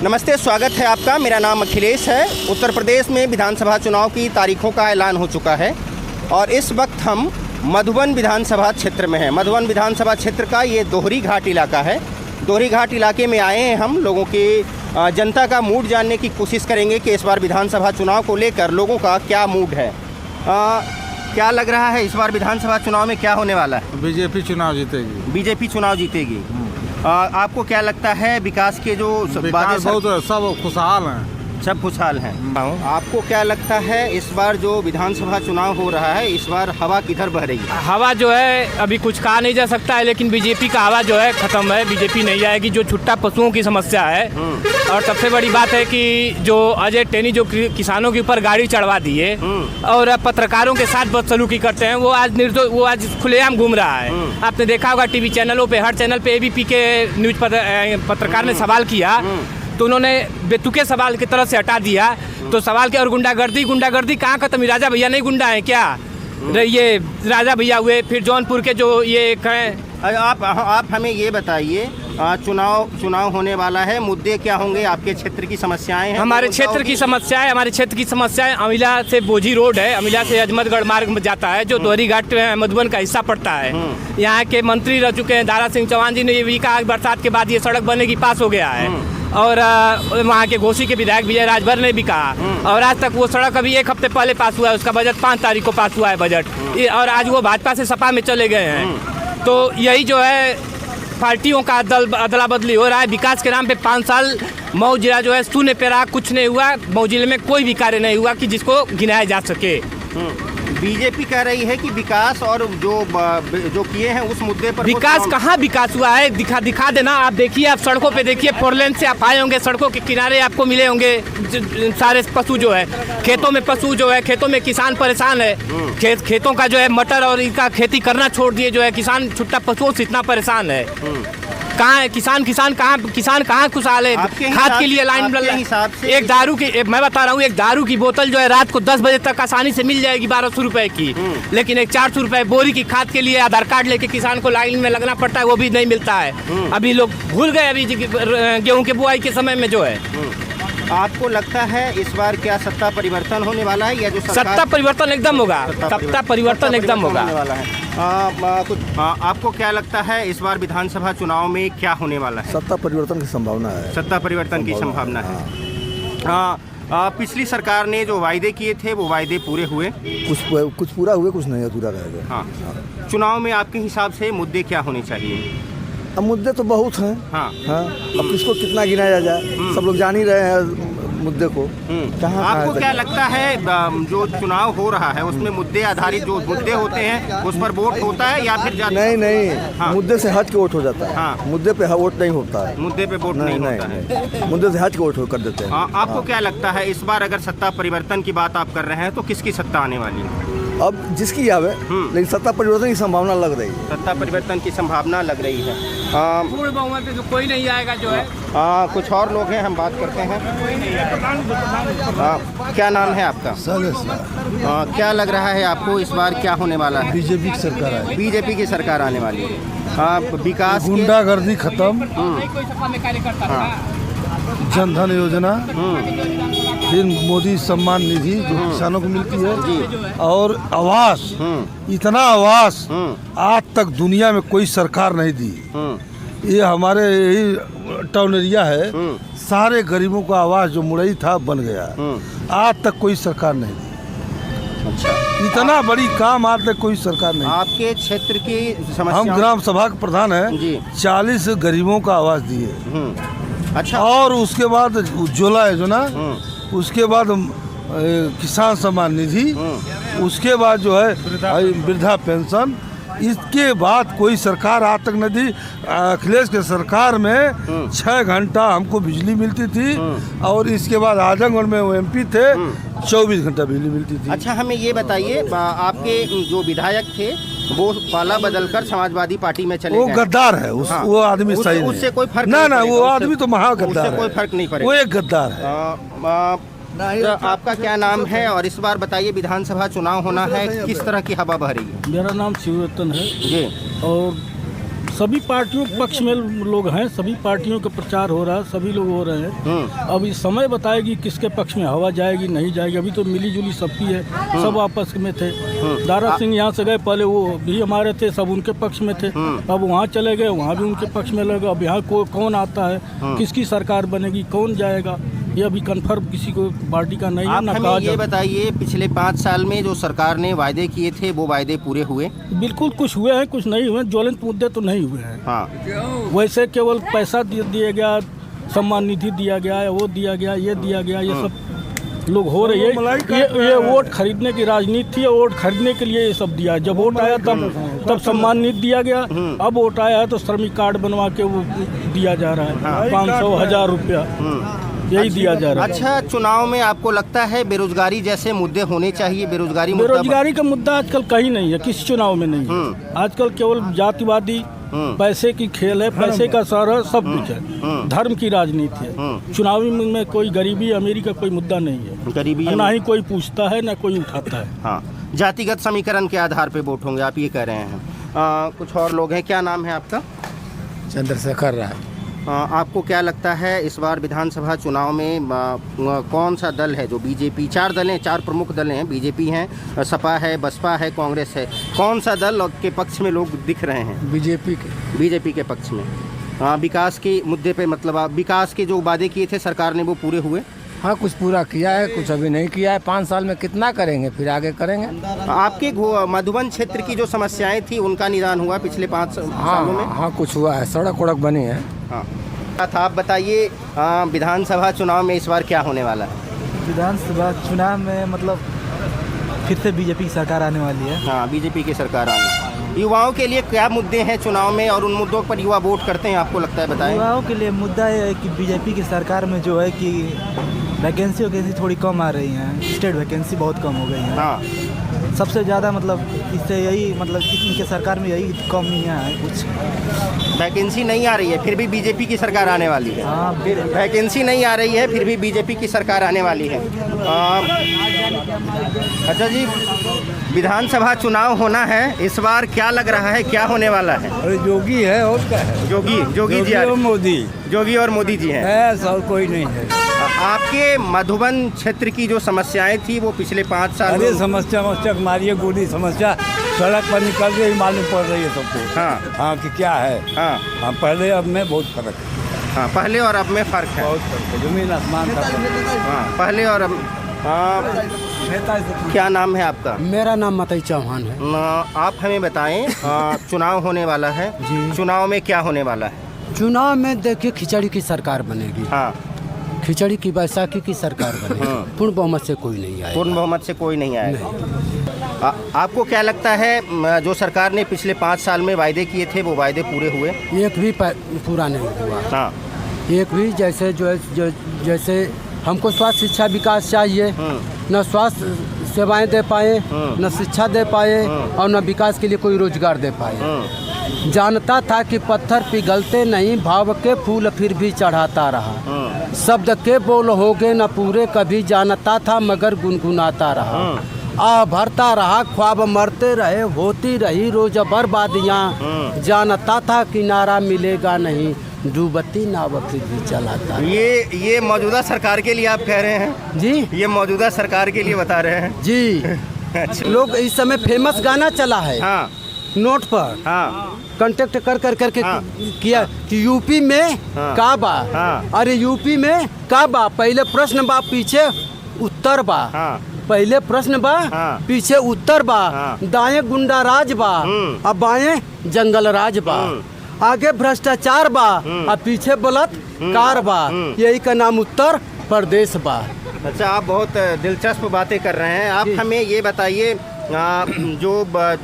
नमस्ते, स्वागत है आपका। मेरा नाम अखिलेश है। उत्तर प्रदेश में विधानसभा चुनाव की तारीखों का ऐलान हो चुका है और इस वक्त हम मधुबन विधानसभा क्षेत्र में हैं। मधुबन विधानसभा क्षेत्र का ये दोहरी घाट इलाका है। दोहरी घाट इलाके में आए हैं हम। लोगों की जनता का मूड जानने की कोशिश करेंगे कि इस बार विधानसभा चुनाव को लेकर लोगों का क्या मूड है। क्या लग रहा है इस बार विधानसभा चुनाव में क्या होने वाला है? बीजेपी चुनाव जीतेगी। बीजेपी चुनाव जीतेगी। आपको क्या लगता है विकास के जो विकास बहुत सब खुशहाल हैं? सब खुशहाल हैं। आपको क्या लगता है इस बार जो विधानसभा चुनाव हो रहा है, इस बार हवा किधर बह रही है? हवा जो है अभी कुछ कहा नहीं जा सकता है, लेकिन बीजेपी का हवा जो है खत्म है। बीजेपी नहीं आएगी। जो छुट्टा पशुओं की समस्या है और सबसे बड़ी बात है कि जो अजय टेनी जो किसानों के ऊपर गाड़ी चढ़वा दिए और पत्रकारों के साथ बदसलूकी करते हैं, वो आज खुलेआम घूम रहा है। आपने देखा होगा टीवी चैनलों पे, हर चैनल पे एबीपी के न्यूज पत्रकार ने सवाल किया तो उन्होंने बेतुके सवाल की तरह से हटा दिया। तो सवाल के और गुंडागर्दी कहाँ खत्म? राजा भैया नहीं गुंडा है क्या? ये राजा भैया हुए, फिर जौनपुर के जो ये हैं। आप हमें ये बताइए, चुनाव होने वाला है, मुद्दे क्या होंगे? आपके क्षेत्र की समस्याएं हैं? हमारे क्षेत्र की समस्याएं अमिला से बोझी रोड है। अमिला से अजमतगढ़ मार्ग में जाता है, जो दोहरी घाट मधुबन का हिस्सा पड़ता है। यहाँ के मंत्री रह चुके हैं दारा सिंह चौहान जी ने ये भी कहा बरसात के बाद ये सड़क बनेगी, पास हो गया है। और वहाँ के घोसी के विधायक विजय राजभर ने भी कहा और आज तक वो सड़क अभी 1 हफ्ते पहले पास हुआ है। उसका बजट 5 तारीख को पास हुआ है बजट, और आज वो भाजपा से सपा में चले गए हैं। तो यही जो है पार्टियों का अदला बदली हो रहा है। विकास के नाम पे 5 साल मऊ जिला जो है शून्य पे रहा, कुछ नहीं हुआ। मऊ जिले में कोई भी कार्य नहीं हुआ कि जिसको गिनाया जा सके। बीजेपी कह रही है कि विकास और जो किए हैं उस मुद्दे पर विकास कहाँ विकास हुआ है? दिखा देना। आप देखिए, आप सड़कों पे देखिए, 4 लेन से आप आए होंगे, सड़कों के किनारे आपको मिले होंगे सारे पशु जो है, खेतों में पशु जो है, खेतों में किसान परेशान है। खेतों का जो है मटर और इनका खेती करना छोड़ दिए जो है, किसान छुट्टा पशुओं से इतना परेशान है। कहाँ है किसान कहाँ खुशहाल है? खाद के लिए लाइन एक दारू की, मैं बता रहा हूँ, एक दारू की बोतल जो है रात को 10 बजे तक आसानी से मिल जाएगी 1200 रुपए की, लेकिन एक 400 रुपए बोरी की खाद के लिए आधार कार्ड लेके किसान को लाइन में लगना पड़ता है, वो भी नहीं मिलता है। अभी लोग भूल गए अभी गेहूं के बुआई के समय में जो है। आपको लगता है इस बार क्या सत्ता परिवर्तन होने वाला है या जो सत्ता परिवर्तन एकदम होगा? सत्ता परिवर्तन एकदम होगा। आपको क्या लगता है इस बार विधानसभा चुनाव में क्या होने वाला है? सत्ता परिवर्तन की संभावना है। सत्ता परिवर्तन की संभावना है। पिछली सरकार ने जो वायदे किए थे वो वायदे पूरे हुए? कुछ पूरा हुए, कुछ नहीं अधूरा रह गया। हाँ। चुनाव में आपके हिसाब से मुद्दे क्या होने चाहिए? अब मुद्दे तो बहुत हैं। हाँ। अब किसको कितना गिनाया जाए? सब लोग जान ही रहे हैं मुद्दे को। आपको क्या लगता है जो चुनाव हो रहा है उसमें मुद्दे आधारित जो मुद्दे होते हैं उस पर वोट होता है या फिर नहीं? हाँ। मुद्दे से हट के वोट हो जाता है। हाँ। मुद्दे पे वोट नहीं होता है। मुद्दे पे वोट नहीं होता है। मुद्दे से हट के वोट कर देते हैं। आपको क्या लगता है इस बार अगर सत्ता परिवर्तन की बात आप कर रहे हैं तो किसकी सत्ता आने वाली है? अब जिसकी आवे, लेकिन सत्ता परिवर्तन की संभावना लग रही है। सत्ता परिवर्तन की संभावना लग रही है। पूर्ण बहुमत पे तो कोई नहीं आएगा जो है। कुछ और लोग हैं, हम बात करते हैं। क्या नाम है आपका? क्या लग रहा है आपको इस बार क्या होने वाला है? बीजेपी की सरकार है। बीजेपी की सरकार आने वाली है। विकास, गुंडागर्दी खत्म, जनधन योजना, फिर मोदी सम्मान निधि जो किसानों को मिलती है, और आवास, इतना आवास आज तक दुनिया में कोई सरकार नहीं दी। ये हमारे यही टाउन एरिया है, सारे गरीबों का आवास जो मुरई था बन गया। आज तक कोई सरकार नहीं दी। अच्छा, इतना बड़ी काम आज तक कोई सरकार नहीं। आपके क्षेत्र की समस्या? हम ग्राम सभा के प्रधान हैं। 40 गरीबों का आवास दिए। अच्छा। और उसके बाद उज्ज्वला योजना, उसके बाद किसान सम्मान निधि, उसके बाद जो है वृद्धा पेंशन, इसके बाद कोई सरकार आज तक नहीं दी। अखिलेश के सरकार में 6 घंटा हमको बिजली मिलती थी, और इसके बाद आजमगढ़ में वो MP थे, 24 घंटा बिजली मिलती थी। अच्छा, हमें ये बताइए, आपके जो विधायक थे वो पाला बदलकर समाजवादी पार्टी में चले गए। वो गद्दार है। वो आदमी सही नहीं। उससे कोई फर्क ना, वो आदमी तो महागद्दार है। कोई फर्क नहीं पड़ेगा। वो एक गद्दार है। आपका क्या नाम है और इस बार बताइए विधानसभा चुनाव होना है, किस तरह की हवा बह रही है? मेरा नाम शिवरतन है जी। और सभी पार्टियों के पक्ष में लोग हैं, सभी पार्टियों का प्रचार हो रहा है, सभी लोग हो रहे हैं। अब इस समय बताएगी किसके पक्ष में हवा जाएगी नहीं जाएगी। अभी तो मिली जुली सबकी है, सब आपस में थे। दारा सिंह यहाँ से गए, पहले वो भी हमारे थे, सब उनके पक्ष में थे। अब वहाँ चले गए, वहाँ भी उनके पक्ष में लगे। अब यहाँ कौन आता है, किसकी सरकार बनेगी, कौन जाएगा, ये अभी कन्फर्म किसी को पार्टी का नहीं है। आप ना हमें कहा ये बताइए, पिछले 5 साल में जो सरकार ने वायदे किए थे वो वायदे पूरे हुए? बिल्कुल, कुछ हुए हैं कुछ नहीं हुए। ज्वलंत मुद्दे तो नहीं हुए हैं। हाँ, वैसे केवल पैसा दिया गया, सम्मान निधि दिया गया, वो दिया गया, ये दिया गया, ये सब लोग हो रही है। ये वोट खरीदने की राजनीति है, वोट खरीदने के लिए ये सब दिया। जब वोट आया तब सम्मान निधि दिया गया। अब वोट आया है तो श्रमिक कार्ड बनवा के वो दिया जा रहा है, 500-1000 रुपया यही दिया जा रहा है। अच्छा, चुनाव में आपको लगता है बेरोजगारी जैसे मुद्दे होने चाहिए? बेरोजगारी का मुद्दा आजकल कहीं नहीं है, किसी चुनाव में नहीं है। आजकल केवल जातिवादी पैसे की खेल है, पैसे का सर है, सब कुछ है, धर्म की राजनीति है। चुनावी में कोई गरीबी अमीरी का कोई मुद्दा नहीं है, गरीबी ना ही कोई पूछता है ना कोई उठाता है। हाँ, जातिगत समीकरण के आधार पे वोट होंगे, आप ये कह रहे हैं। कुछ और लोग हैं, क्या नाम है आपका? चंद्रशेखर राय। आपको क्या लगता है इस बार विधानसभा चुनाव में कौन सा दल है जो बीजेपी, 4 दल हैं, 4 प्रमुख दल हैं, बीजेपी हैं, सपा है, बसपा है, कांग्रेस है, कौन सा दल के पक्ष में लोग दिख रहे हैं? बीजेपी के पक्ष में। विकास के मुद्दे पे, मतलब विकास के जो वादे किए थे सरकार ने वो पूरे हुए? हाँ, कुछ पूरा किया है, कुछ अभी नहीं किया है। 5 साल में कितना करेंगे, फिर आगे करेंगे। आपके मधुबन क्षेत्र की जो समस्याएं थी उनका निदान हुआ पिछले 5 सालों में? हाँ, कुछ हुआ है, सड़क वड़क बनी है। हाँ, आप बताइए, विधानसभा चुनाव में इस बार क्या होने वाला है? विधानसभा चुनाव में मतलब फिर से बीजेपी की सरकार आने वाली है। हाँ, बीजेपी की सरकार आने। युवाओं के लिए क्या मुद्दे हैं चुनाव में और उन मुद्दों पर युवा वोट करते हैं, आपको लगता है, बताएं? युवाओं के लिए मुद्दा ये है कि बीजेपी की सरकार में जो है कि वैकेंसी थोड़ी कम आ रही हैं, स्टेट वैकेंसी बहुत कम हो गई है। हाँ, सबसे ज़्यादा मतलब इससे यही मतलब इनके सरकार में यही कमियाँ हैं। कुछ वैकेंसी नहीं आ रही है फिर भी बीजेपी की सरकार आने वाली है। हाँ, वैकेंसी नहीं आ रही है फिर भी बीजेपी की सरकार आने वाली है। अच्छा जी, विधानसभा चुनाव होना है इस बार, क्या लग रहा है क्या होने वाला है? अरे योगी है और क्या है? जोगी जी, मोदी, जोगी और मोदी जी हैं। ऐसा कोई नहीं है। आपके मधुबन क्षेत्र की जो समस्याएं थी वो पिछले 5 साल अरे समस्या मारिए गोली, समस्या सड़क पर निकल के ही मालूम पड़ रही है सबको। हाँ, कि क्या है। हाँ, पहले अब में बहुत फर्क है। हाँ, पहले और अब में फ़र्क है, बहुत फर्क है, जमीन आसमान का। हाँ, पहले और अब। क्या नाम है आपका? मेरा नाम मतई चौहान है। आप हमें बताएं, चुनाव होने वाला है जी, चुनाव में क्या होने वाला है? चुनाव में देखिए खिचड़ी की सरकार बनेगी। हाँ, खिचड़ी की बैसाखी की सरकार बनेगी। पूर्ण बहुमत से कोई नहीं आएगा। पूर्ण बहुमत से कोई नहीं आएगा। आपको क्या लगता है जो सरकार ने पिछले 5 साल में वायदे किए थे वो वायदे पूरे हुए? एक भी पूरा नहीं हुआ। हाँ, एक भी, जैसे हमको स्वास्थ्य शिक्षा विकास चाहिए, न स्वास्थ्य सेवाएं दे पाए, न शिक्षा दे पाए और न विकास के लिए कोई रोजगार दे पाए। जानता था कि पत्थर पिघलते नहीं, भाव के फूल फिर भी चढ़ाता रहा। शब्द के बोल हो गए न पूरे, कभी जानता था मगर गुनगुनाता रहा। आ भरता रहा ख्वाब मरते रहे, होती रही रोज बर्बादियाँ। जानता था किनारा मिलेगा नहीं, डूबती नाव फिर भी चलाता। ये मौजूदा सरकार के लिए आप कह रहे हैं जी? ये मौजूदा सरकार के लिए बता रहे हैं जी। अच्छा। लोग इस समय फेमस गाना चला है। हाँ, नोट पर हाँ, कांटेक्ट करके हाँ, किया कि यूपी में हाँ, का बा। हाँ, अरे यूपी में का बा, पहले प्रश्न बा पीछे उत्तर बा। हाँ, पहले प्रश्न बा हाँ, पीछे उत्तर बा। हाँ, दाएं गुंडा राज बा अब बाएं जंगल राज बा। आगे भ्रष्टाचार बा और पीछे बलात्कार बा। यही का नाम उत्तर प्रदेश बा। अच्छा, आप बहुत दिलचस्प बातें कर रहे हैं। आप हमें ये बताइए, जो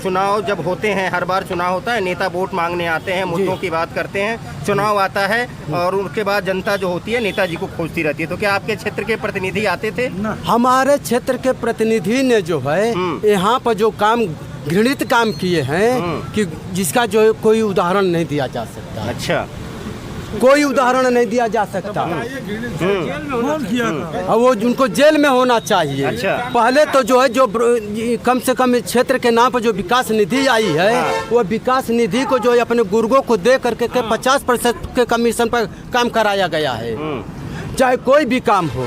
चुनाव जब होते हैं, हर बार चुनाव होता है, नेता वोट मांगने आते हैं, मुद्दों की बात करते हैं, चुनाव आता है और उसके बाद जनता जो होती है नेताजी को खोजती रहती है। तो क्या आपके क्षेत्र के प्रतिनिधि आते थे? हमारे क्षेत्र के प्रतिनिधि ने जो है यहाँ पर जो काम, घृणित काम किए हैं कि जिसका जो कोई उदाहरण नहीं दिया जा सकता। अच्छा, कोई उदाहरण नहीं दिया जा सकता। कौन किया था? और वो उनको जेल में होना चाहिए। अच्छा। पहले तो जो है जो कम से कम क्षेत्र के नाम पर जो विकास निधि आई है, वो विकास निधि को जो है अपने गुर्गों को दे करके 50% के कमीशन पर काम कराया गया है, चाहे कोई भी काम हो।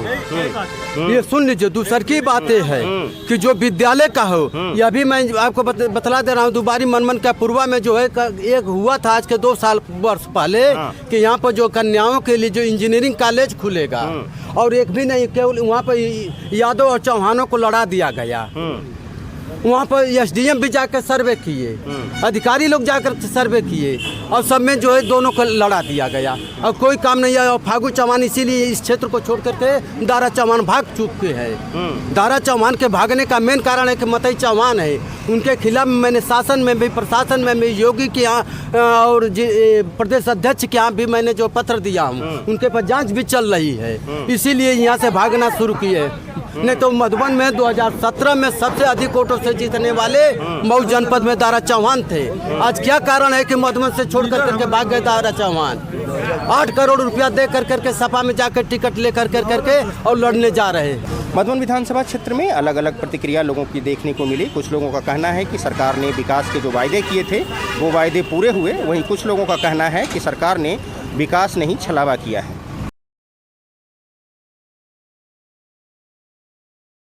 ये सुन लीजिए, दूसर की बातें है कि जो विद्यालय का हो, ये अभी मैं आपको बतला दे रहा हूँ, दुबारी मनमन का पूर्वा में जो है एक हुआ था आज के 2 साल वर्ष पहले कि यहाँ पर जो कन्याओं के लिए जो इंजीनियरिंग कॉलेज खुलेगा, और एक भी नहीं, केवल वहाँ पर यादव और चौहानों को लड़ा दिया गया। वहाँ पर एसडीएम भी जाकर सर्वे किए, अधिकारी लोग जाकर सर्वे किए, और सब में जो है दोनों को लड़ा दिया गया, और कोई काम नहीं है। और फागू चौहान इसीलिए इस क्षेत्र को छोड़ करके दारा चौहान भाग चुके हैं। दारा चौहान के भागने का मेन कारण है कि मतई चौहान है, उनके खिलाफ मैंने शासन में भी, प्रशासन में भी, योगी के यहाँ और प्रदेश अध्यक्ष के यहाँ भी मैंने जो पत्र दिया हूँ, उनके पर जांच भी चल रही है, इसीलिए यहाँ से भागना शुरू किए। नहीं तो मधुबन में 2017 में सबसे अधिक वोटों से जीतने वाले मऊ जनपद में दारा चौहान थे। आज क्या कारण है कि मधुबन से छोड़ करके भाग गए दारा चौहान? 8 करोड़ रुपया दे करके सपा में जाकर टिकट ले करके और लड़ने जा रहे हैं। मधुबन विधानसभा क्षेत्र में अलग अलग प्रतिक्रिया लोगों की देखने को मिली। कुछ लोगों का कहना है कि सरकार ने विकास के जो वायदे किए थे वो वायदे पूरे हुए, वहीं कुछ लोगों का कहना है कि सरकार ने विकास नहीं छलावा किया है।